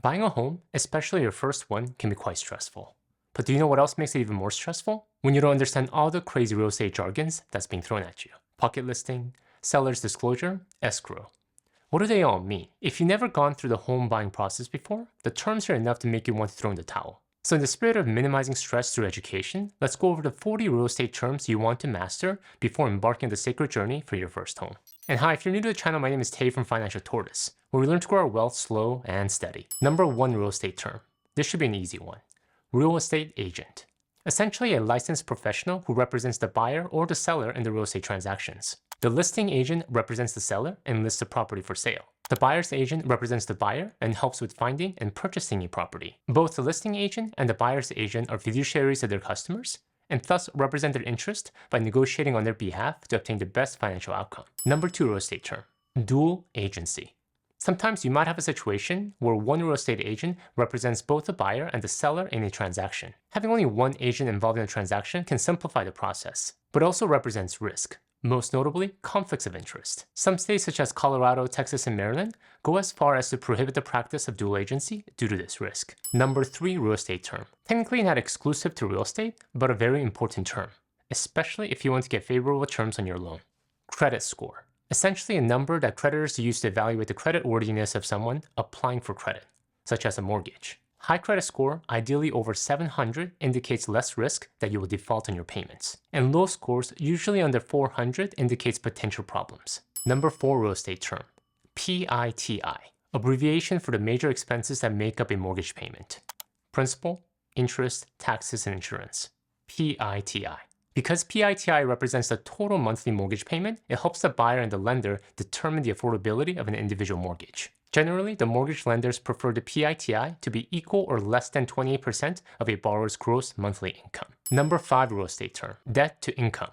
Buying a home, especially your first one, can be quite stressful. But do you know what else makes it even more stressful? When you don't understand all the crazy real estate jargons that's being thrown at you. Pocket listing, seller's disclosure, escrow. What do they all mean? If you've never gone through the home buying process before, the terms are enough to make you want to throw in the towel. So in the spirit of minimizing stress through education, let's go over the 40 real estate terms you want to master before embarking on the sacred journey for your first home. And hi, if you're new to the channel, my name is Tay from Financial Tortoise, where we learn to grow our wealth slow and steady. Number 1 real estate term. This should be an easy one. Real estate agent. Essentially a licensed professional who represents the buyer or the seller in the real estate transactions. The listing agent represents the seller and lists the property for sale. The buyer's agent represents the buyer and helps with finding and purchasing a property. Both the listing agent and the buyer's agent are fiduciaries of their customers and thus represent their interest by negotiating on their behalf to obtain the best financial outcome. Number 2 real estate term. Dual agency. Sometimes you might have a situation where one real estate agent represents both the buyer and the seller in a transaction. Having only one agent involved in a transaction can simplify the process, but also represents risk. Most notably, conflicts of interest. Some states such as Colorado, Texas, and Maryland go as far as to prohibit the practice of dual agency due to this risk. Number 3 real estate term. Technically not exclusive to real estate, but a very important term, especially if you want to get favorable terms on your loan. Credit score. Essentially a number that creditors use to evaluate the creditworthiness of someone applying for credit, such as a mortgage. High credit score, ideally over 700, indicates less risk that you will default on your payments. And low scores, usually under 400, indicates potential problems. Number 4 real estate term. PITI, abbreviation for the major expenses that make up a mortgage payment. Principal, interest, taxes, and insurance. PITI. Because PITI represents the total monthly mortgage payment, it helps the buyer and the lender determine the affordability of an individual mortgage. Generally, the mortgage lenders prefer the PITI to be equal or less than 28% of a borrower's gross monthly income. Number 5 real estate term. Debt to income,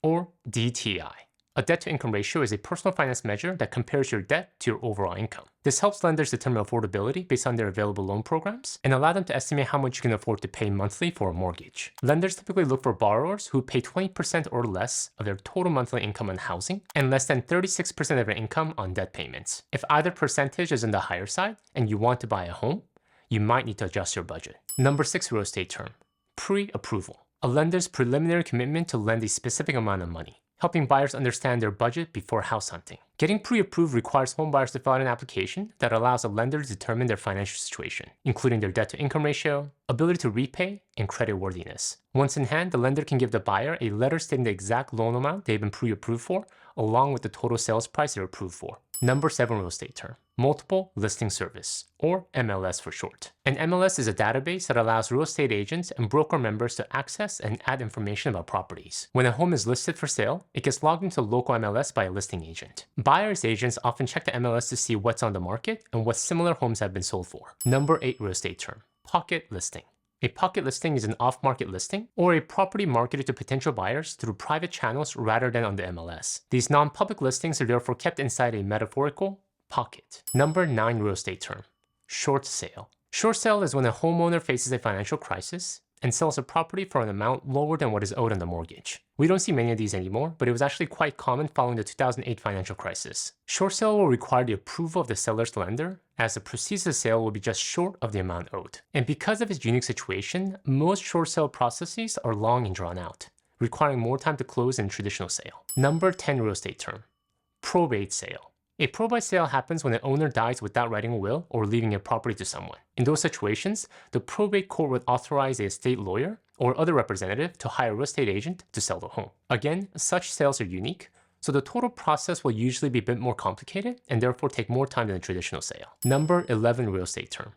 or DTI. A debt-to-income ratio is a personal finance measure that compares your debt to your overall income. This helps lenders determine affordability based on their available loan programs and allow them to estimate how much you can afford to pay monthly for a mortgage. Lenders typically look for borrowers who pay 20% or less of their total monthly income on housing and less than 36% of their income on debt payments. If either percentage is on the higher side and you want to buy a home, you might need to adjust your budget. Number 6 real estate term. Pre-approval. A lender's preliminary commitment to lend a specific amount of money, helping buyers understand their budget before house hunting. Getting pre-approved requires home buyers to fill out an application that allows a lender to determine their financial situation, including their debt-to-income ratio, ability to repay, and creditworthiness. Once in hand, the lender can give the buyer a letter stating the exact loan amount they've been pre-approved for, along with the total sales price they're approved for. Number 7 real estate term. Multiple Listing Service, or MLS for short. An MLS is a database that allows real estate agents and broker members to access and add information about properties. When a home is listed for sale, it gets logged into local MLS by a listing agent. Buyer's agents often check the MLS to see what's on the market and what similar homes have been sold for. Number 8 real estate term. Pocket listing. A pocket listing is an off-market listing or a property marketed to potential buyers through private channels rather than on the MLS. These non-public listings are therefore kept inside a metaphorical pocket. Number 9 real estate term. Short sale. Short sale is when a homeowner faces a financial crisis and sells a property for an amount lower than what is owed on the mortgage. We don't see many of these anymore, but it was actually quite common following the 2008 financial crisis. Short sale will require the approval of the seller's lender, as the proceeds of the sale will be just short of the amount owed. And because of its unique situation, most short sale processes are long and drawn out, requiring more time to close than a traditional sale. Number 10 real estate term. Probate sale. A probate sale happens when an owner dies without writing a will or leaving a property to someone. In those situations, the probate court would authorize a estate lawyer or other representative to hire a real estate agent to sell the home. Again, such sales are unique, so the total process will usually be a bit more complicated and therefore take more time than a traditional sale. Number 11 real estate term.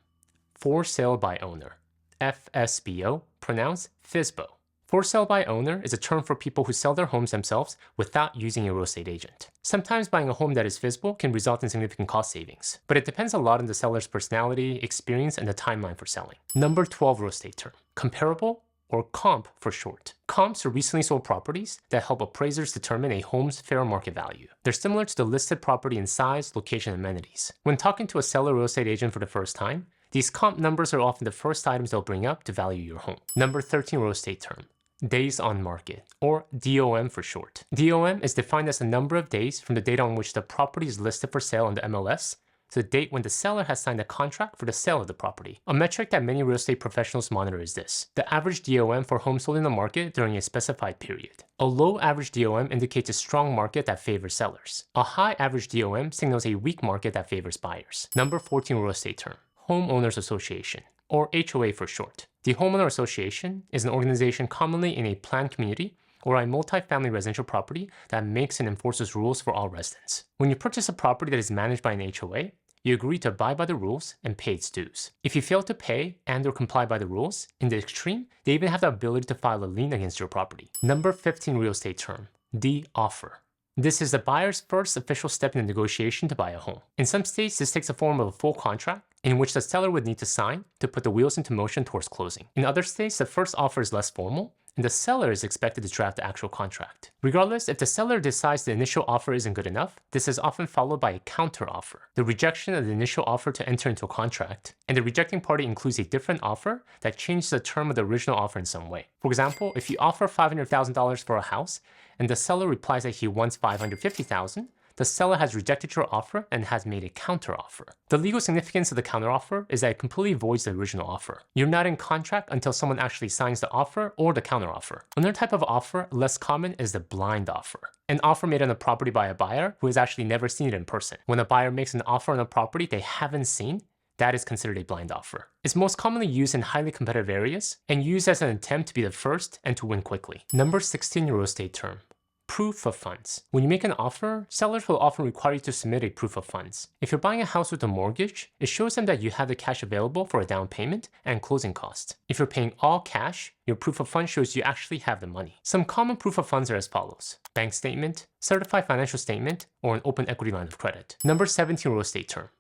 For sale by owner. FSBO, pronounced FSBO. For sale by owner is a term for people who sell their homes themselves without using a real estate agent. Sometimes buying a home that is FSBO can result in significant cost savings, but it depends a lot on the seller's personality, experience, and the timeline for selling. Number 12 real estate term. Comparable, or comp for short. Comps are recently sold properties that help appraisers determine a home's fair market value. They're similar to the listed property in size, location, and amenities. When talking to a seller real estate agent for the first time, these comp numbers are often the first items they'll bring up to value your home. Number 13 real estate term. Days on market, or DOM for short. DOM is defined as the number of days from the date on which the property is listed for sale on the MLS to the date when the seller has signed a contract for the sale of the property. A metric that many real estate professionals monitor is this: the average DOM for homes sold in the market during a specified period. A low average DOM indicates a strong market that favors sellers. A high average DOM signals a weak market that favors buyers. Number 14 real estate term: Homeowners Association, or HOA for short. The Homeowner Association is an organization commonly in a planned community or a multi-family residential property that makes and enforces rules for all residents. When you purchase a property that is managed by an HOA, you agree to abide by the rules and pay its dues. If you fail to pay and or comply by the rules, in the extreme, they even have the ability to file a lien against your property. Number 15 real estate term: the offer. This is the buyer's first official step in the negotiation to buy a home. In some states, this takes the form of a full contract in which the seller would need to sign to put the wheels into motion towards closing. In other states, the first offer is less formal, and the seller is expected to draft the actual contract. Regardless, if the seller decides the initial offer isn't good enough, this is often followed by a counter offer, the rejection of the initial offer to enter into a contract, and the rejecting party includes a different offer that changes the term of the original offer in some way. For example, if you offer $500,000 for a house, and the seller replies that he wants $550,000, the seller has rejected your offer and has made a counteroffer. The legal significance of the counteroffer is that it completely voids the original offer. You're not in contract until someone actually signs the offer or the counteroffer. Another type of offer, less common, is the blind offer. An offer made on a property by a buyer who has actually never seen it in person. When a buyer makes an offer on a property they haven't seen, that is considered a blind offer. It's most commonly used in highly competitive areas and used as an attempt to be the first and to win quickly. Number 16 real estate term: proof of funds. When you make an offer, sellers will often require you to submit a proof of funds. If you're buying a house with a mortgage, it shows them that you have the cash available for a down payment and closing costs. If you're paying all cash, your proof of funds shows you actually have the money. Some common proof of funds are as follows: bank statement, certified financial statement, or an open equity line of credit. Number 17 real estate term: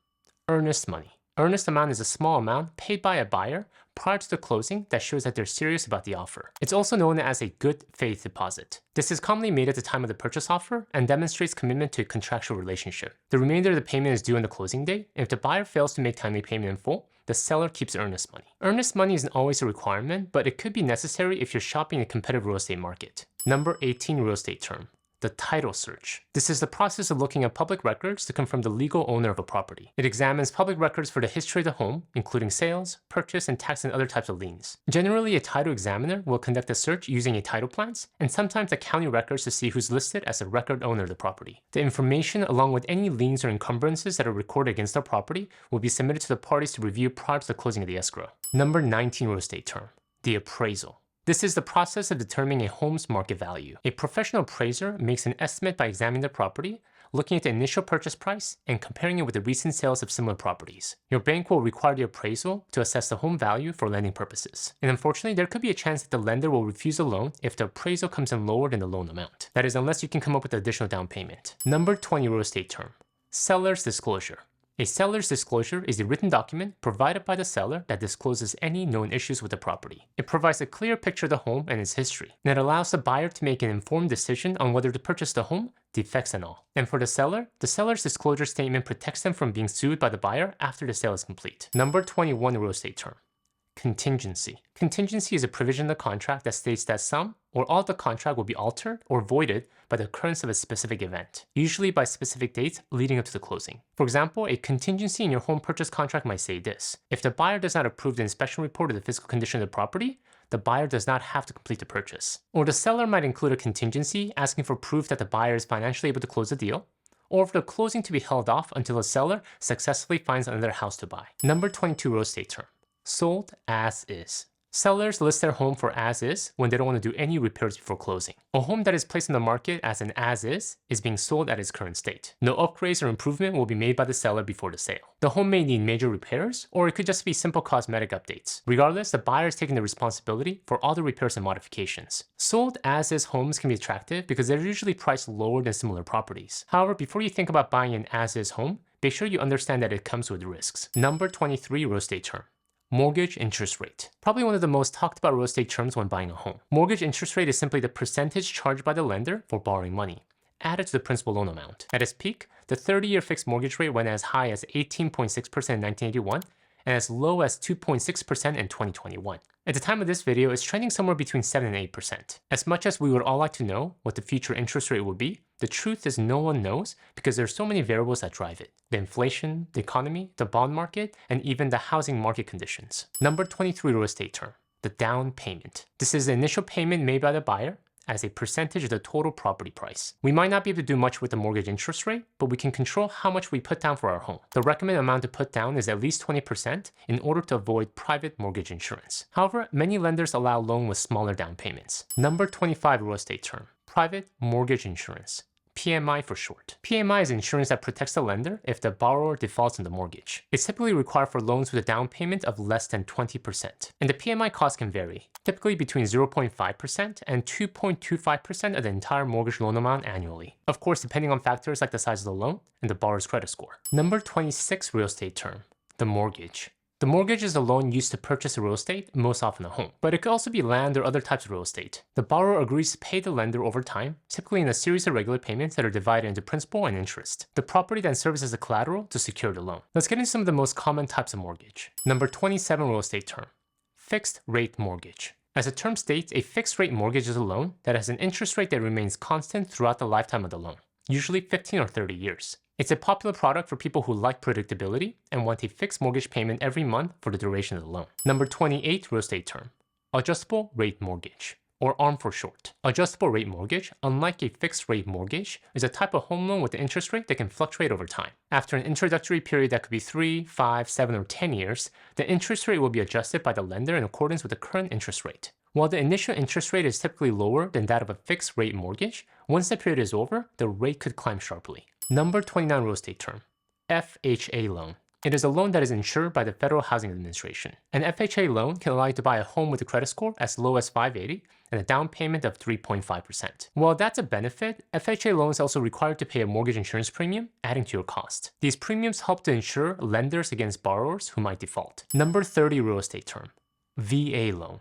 earnest money. Earnest amount is a small amount paid by a buyer prior to the closing that shows that they're serious about the offer. It's also known as a good faith deposit. This is commonly made at the time of the purchase offer and demonstrates commitment to a contractual relationship. The remainder of the payment is due on the closing date, and if the buyer fails to make timely payment in full, the seller keeps earnest money. Earnest money isn't always a requirement, but it could be necessary if you're shopping in a competitive real estate market. Number 18 real estate term: the title search. This is the process of looking at public records to confirm the legal owner of a property. It examines public records for the history of the home, including sales, purchase, and tax and other types of liens. Generally, a title examiner will conduct a search using a title plans and sometimes the county records to see who's listed as a record owner of the property. The information, along with any liens or encumbrances that are recorded against the property, will be submitted to the parties to review prior to the closing of the escrow. Number 19 real estate term: the appraisal. This is the process of determining a home's market value. A professional appraiser makes an estimate by examining the property, looking at the initial purchase price, and comparing it with the recent sales of similar properties. Your bank will require the appraisal to assess the home value for lending purposes. And unfortunately, there could be a chance that the lender will refuse a loan if the appraisal comes in lower than the loan amount. That is, unless you can come up with additional down payment. Number 20 real estate term: seller's disclosure. A seller's disclosure is a written document provided by the seller that discloses any known issues with the property. It provides a clear picture of the home and its history, and it allows the buyer to make an informed decision on whether to purchase the home, defects and all. And for the seller's disclosure statement protects them from being sued by the buyer after the sale is complete. Number 21 real estate term: contingency. Contingency is a provision in the contract that states that some or all of the contract will be altered or voided by the occurrence of a specific event, usually by specific dates leading up to the closing. For example, a contingency in your home purchase contract might say this: if the buyer does not approve the inspection report of the physical condition of the property, the buyer does not have to complete the purchase. Or the seller might include a contingency asking for proof that the buyer is financially able to close the deal, or for the closing to be held off until the seller successfully finds another house to buy. Number 22 real estate term: sold as is. Sellers list their home for as is when they don't want to do any repairs before closing. A home that is placed on the market as an as is being sold at its current state. No upgrades or improvement will be made by the seller before the sale. The home may need major repairs, or it could just be simple cosmetic updates. Regardless, the buyer is taking the responsibility for all the repairs and modifications. Sold as is homes can be attractive because they're usually priced lower than similar properties. However, before you think about buying an as is home, make sure you understand that it comes with risks. Number 23 real estate term: mortgage interest rate. Probably one of the most talked about real estate terms when buying a home. Mortgage interest rate is simply the percentage charged by the lender for borrowing money, added to the principal loan amount. At its peak, the 30-year fixed mortgage rate went as high as 18.6% in 1981 and as low as 2.6% in 2021. At the time of this video, it's trending somewhere between 7 and 8%. As much as we would all like to know what the future interest rate will be, the truth is no one knows because there are so many variables that drive it. The inflation, the economy, the bond market, and even the housing market conditions. Number 23 real estate term, the down payment. This is the initial payment made by the buyer as a percentage of the total property price. We might not be able to do much with the mortgage interest rate, but we can control how much we put down for our home. The recommended amount to put down is at least 20% in order to avoid private mortgage insurance. However, many lenders allow loan with smaller down payments. Number 25 real estate term, private mortgage insurance. PMI for short. PMI is insurance that protects the lender if the borrower defaults on the mortgage. It's typically required for loans with a down payment of less than 20%. And the PMI cost can vary, typically between 0.5% and 2.25% of the entire mortgage loan amount annually. Of course, depending on factors like the size of the loan and the borrower's credit score. Number 26 real estate term, the mortgage. The mortgage is a loan used to purchase a real estate, most often a home. But it could also be land or other types of real estate. The borrower agrees to pay the lender over time, typically in a series of regular payments that are divided into principal and interest. The property then serves as a collateral to secure the loan. Let's get into some of the most common types of mortgage. Number 27 real estate term, fixed rate mortgage. As the term states, a fixed rate mortgage is a loan that has an interest rate that remains constant throughout the lifetime of the loan, usually 15 or 30 years. It's a popular product for people who like predictability and want a fixed mortgage payment every month for the duration of the loan. Number 28 real estate term, adjustable rate mortgage, or ARM for short. Adjustable rate mortgage, unlike a fixed rate mortgage, is a type of home loan with an interest rate that can fluctuate over time. After an introductory period that could be 3, 5, 7, or 10 years, the interest rate will be adjusted by the lender in accordance with the current interest rate. While the initial interest rate is typically lower than that of a fixed rate mortgage, once the period is over, the rate could climb sharply. Number 29 real estate term, FHA Loan. It is a loan that is insured by the Federal Housing Administration. An FHA loan can allow you to buy a home with a credit score as low as 580 and a down payment of 3.5%. While that's a benefit, FHA loans also require you to pay a mortgage insurance premium, adding to your cost. These premiums help to insure lenders against borrowers who might default. Number 30 real estate term, VA Loan.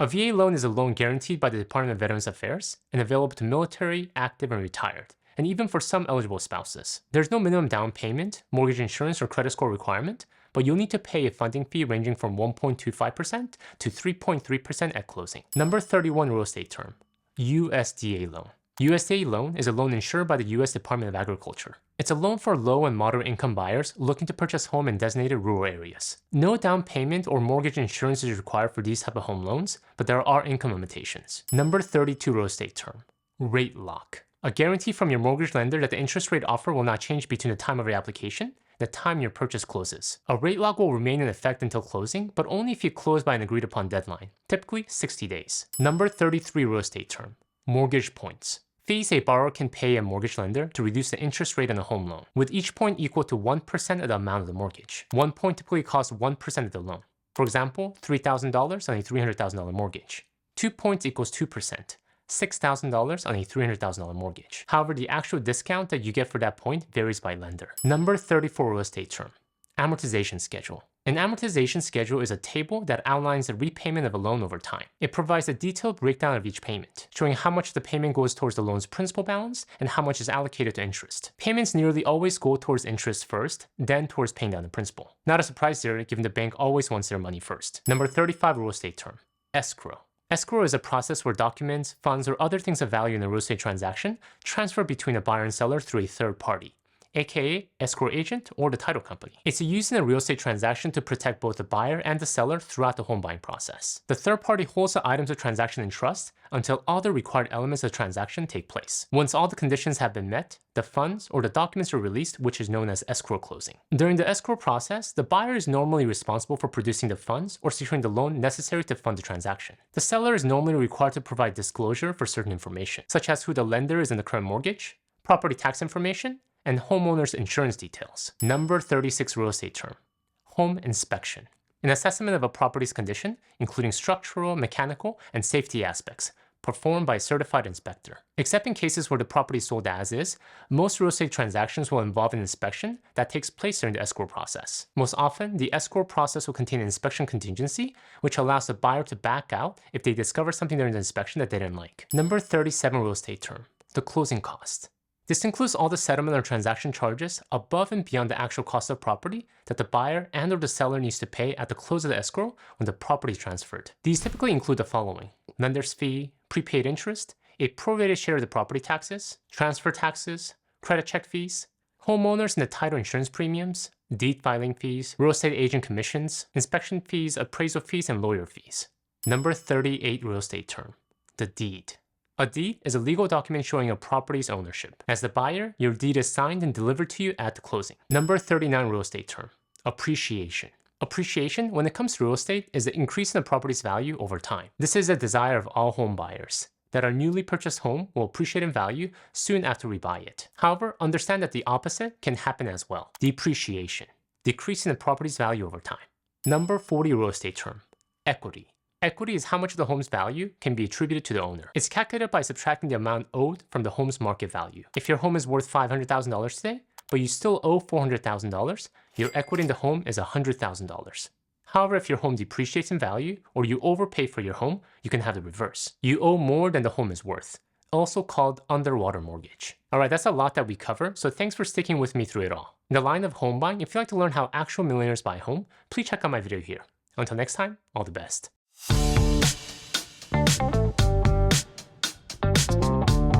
A VA loan is a loan guaranteed by the Department of Veterans Affairs and available to military, active, and retired, and even for some eligible spouses. There's no minimum down payment, mortgage insurance, or credit score requirement, but you'll need to pay a funding fee ranging from 1.25% to 3.3% at closing. Number 31 real estate term, USDA Loan. USDA Loan is a loan insured by the U.S. Department of Agriculture. It's a loan for low and moderate income buyers looking to purchase home in designated rural areas. No down payment or mortgage insurance is required for these type of home loans, but there are income limitations. Number 32 real estate term, rate lock. A guarantee from your mortgage lender that the interest rate offer will not change between the time of your application and the time your purchase closes. A rate lock will remain in effect until closing, but only if you close by an agreed upon deadline, typically 60 days. Number 33 real estate term, mortgage points. Fees a borrower can pay a mortgage lender to reduce the interest rate on a home loan, with each point equal to 1% of the amount of the mortgage. 1 point typically costs 1% of the loan. For example, $3,000 on a $300,000 mortgage. 2 points equals 2%. $6,000 on a $300,000 mortgage. However, the actual discount that you get for that point varies by lender. Number 34 real estate term, amortization schedule. An amortization schedule is a table that outlines the repayment of a loan over time. It provides a detailed breakdown of each payment, showing how much the payment goes towards the loan's principal balance and how much is allocated to interest. Payments nearly always go towards interest first, then towards paying down the principal. Not a surprise there, given the bank always wants their money first. Number 35 real estate term, escrow. Escrow is a process where documents, funds, or other things of value in a real estate transaction transfer between a buyer and seller through a third party, aka escrow agent or the title company. It's used in a real estate transaction to protect both the buyer and the seller throughout the home buying process. The third party holds the items of transaction in trust until all the required elements of the transaction take place. Once all the conditions have been met, the funds or the documents are released, which is known as escrow closing. During the escrow process, the buyer is normally responsible for producing the funds or securing the loan necessary to fund the transaction. The seller is normally required to provide disclosure for certain information, such as who the lender is in the current mortgage, property tax information, and homeowners insurance details. Number 36 real estate term, home inspection. An assessment of a property's condition, including structural, mechanical, and safety aspects, performed by a certified inspector. Except in cases where the property is sold as is, most real estate transactions will involve an inspection that takes place during the escrow process. Most often, the escrow process will contain an inspection contingency, which allows the buyer to back out if they discover something during the inspection that they didn't like. Number 37 real estate term, the closing cost. This includes all the settlement or transaction charges above and beyond the actual cost of property that the buyer and or the seller needs to pay at the close of the escrow when the property is transferred. These typically include the following: lender's fee, prepaid interest, a prorated share of the property taxes, transfer taxes, credit check fees, homeowners and the title insurance premiums, deed filing fees, real estate agent commissions, inspection fees, appraisal fees, and lawyer fees. Number 38 real estate term, the deed. A deed is a legal document showing a property's ownership. As the buyer, your deed is signed and delivered to you at the closing. Number 39 real estate term, appreciation. Appreciation, when it comes to real estate, is the increase in the property's value over time. This is a desire of all home buyers, that our newly purchased home will appreciate in value soon after we buy it. However, understand that the opposite can happen as well, depreciation, decreasing the property's value over time. Number 40 real estate term, equity. Equity is how much of the home's value can be attributed to the owner. It's calculated by subtracting the amount owed from the home's market value. If your home is worth $500,000 today, but you still owe $400,000, your equity in the home is $100,000. However, if your home depreciates in value or you overpay for your home, you can have the reverse. You owe more than the home is worth, also called underwater mortgage. Alright, that's a lot that we cover, so thanks for sticking with me through it all. In the line of home buying, if you'd like to learn how actual millionaires buy a home, please check out my video here. Until next time, all the best.